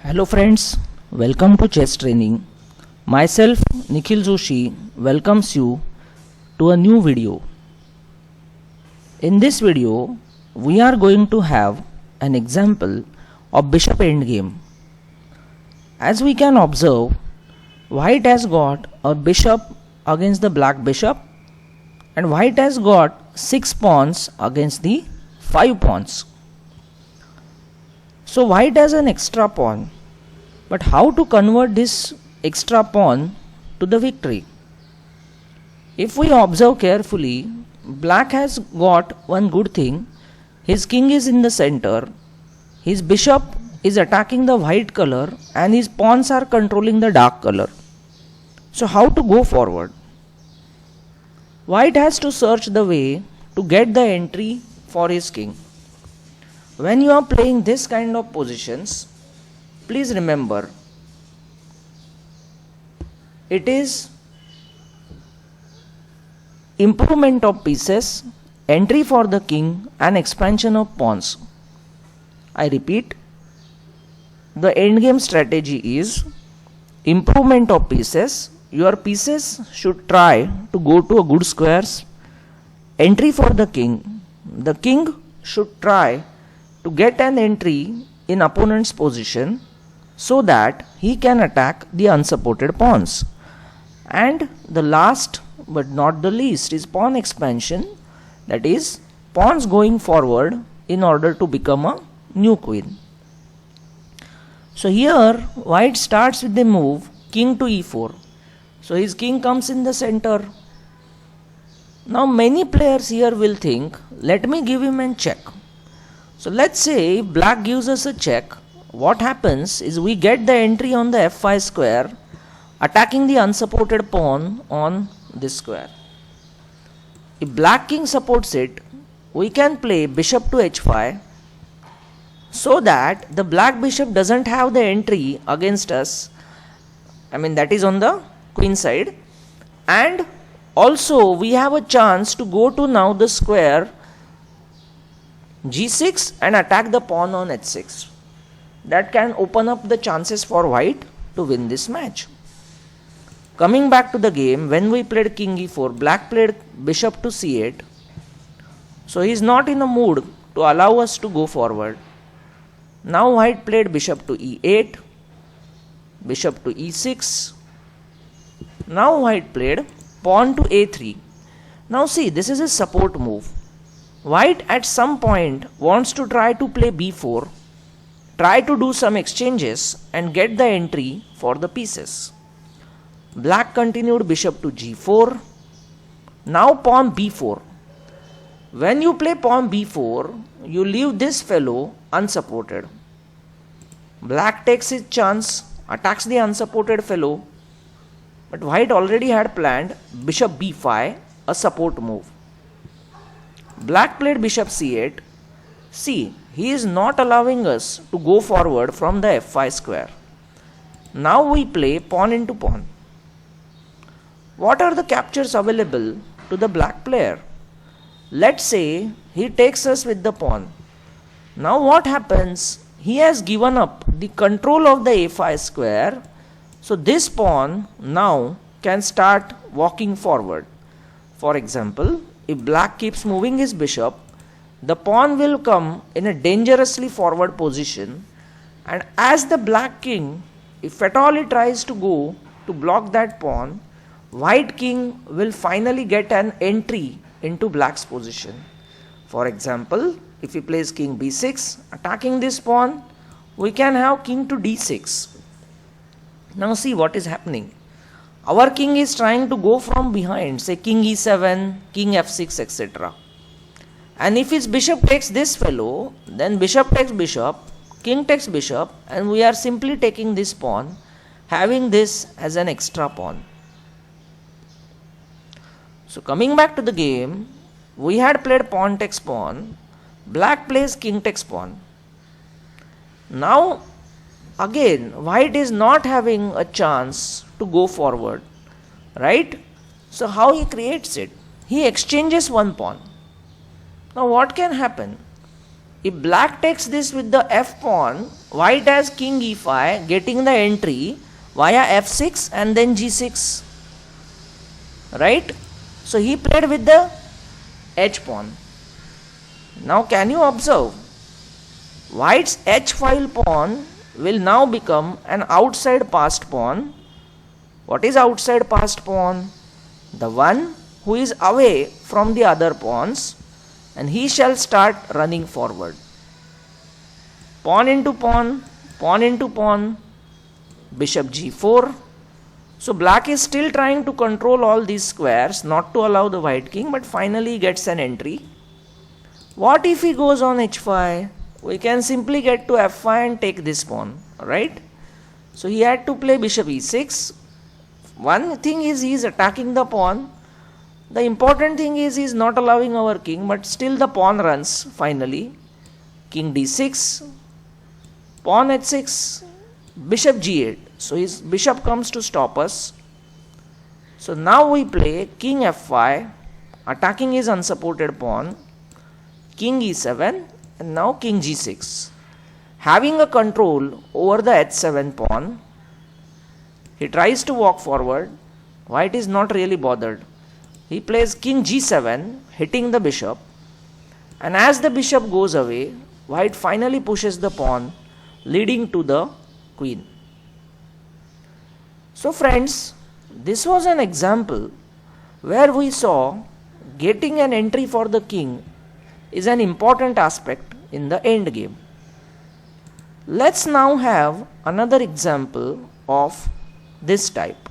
Hello friends, welcome to chess training. Myself Nikhil Joshi welcomes you to a new video. In this video, we are going to have an example of bishop endgame. As we can observe, white has got a bishop against the black bishop and white has got 6 pawns against the 5 pawns. So white has an extra pawn, but how to convert this extra pawn to the victory? If we observe carefully, black has got one good thing. His king is in the center, his bishop is attacking the white color and his pawns are controlling the dark color. So how to go forward? White has to search the way to get the entry for his king. When you are playing this kind of positions, please remember, it is improvement of pieces, entry for the king and expansion of pawns. I repeat, the endgame strategy is improvement of pieces. Your pieces should try to go to a good squares. Entry for the king. The king should try to get an entry in opponent's position so that he can attack the unsupported pawns. And the last but not the least is pawn expansion, that is pawns going forward in order to become a new queen. So here white starts with the move king to e4. So his king comes in the center. Now many players here will think, let me give him a check. So let's say black gives us a check. What happens is we get the entry on the f5 square, attacking the unsupported pawn on this square. If black king supports it, we can play bishop to h5 so that the black bishop doesn't have the entry against us. That is on the queen side. And also we have a chance to go to now the square g6 and attack the pawn on h6. That can open up the chances for white to win this match. Coming back to the game, when we played king e4, black played bishop to c8. So he is not in a mood to allow us to go forward. Now white played bishop to e8, bishop to e6. Now white played pawn to a3. Now see, this is a support move. White at some point wants to try to play b4, try to do some exchanges and get the entry for the pieces. Black continued bishop to g4. Now pawn b4. When you play pawn b4, you leave this fellow unsupported. Black takes his chance, attacks the unsupported fellow, but white already had planned bishop b5, a support move. Black played bishop c8. See, he is not allowing us to go forward from the f5 square. Now we play pawn into pawn. What are the captures available to the black player? Let's say he takes us with the pawn. Now what happens? He has given up the control of the a5 square. So this pawn now can start walking forward. For example, if black keeps moving his bishop, the pawn will come in a dangerously forward position, and as the black king, if at all he tries to go to block that pawn, white king will finally get an entry into black's position. For example, if he plays king b6, attacking this pawn, we can have king to d6. Now see what is happening. Our king is trying to go from behind, say king e7, king f6, etc. And if his bishop takes this fellow, then bishop takes bishop, king takes bishop, and we are simply taking this pawn, having this as an extra pawn. So coming back to the game, we had played pawn takes pawn, black plays king takes pawn. Now again, white is not having a chance to go forward, right? So how he creates it? He exchanges one pawn. Now what can happen? if black takes this with the f pawn, white has king e5, getting the entry via f6 and then g6. Right? So he played with the h pawn. Now can you observe? White's h file pawn will now become an outside passed pawn. What is outside passed pawn? The one who is away from the other pawns, and he shall start running forward. Pawn into pawn, pawn into pawn, bishop g4. So black is still trying to control all these squares, not to allow the white king, but finally gets an entry. What if he goes on h5? We can simply get to f5 and take this pawn, right? So he had to play bishop e6. One thing is he is attacking the pawn. The important thing is he is not allowing our king, but still the pawn runs finally. King d6, pawn h6, bishop g8. So his bishop comes to stop us. So now we play king f5, attacking his unsupported pawn, king e7, and now king g6. Having a control over the h7 pawn, he tries to walk forward. White is not really bothered. He plays king g7, hitting the bishop, and as the bishop goes away, white finally pushes the pawn, leading to the queen. So friends, this was an example where we saw getting an entry for the king is an important aspect in the end game. Let's now have another example of this type.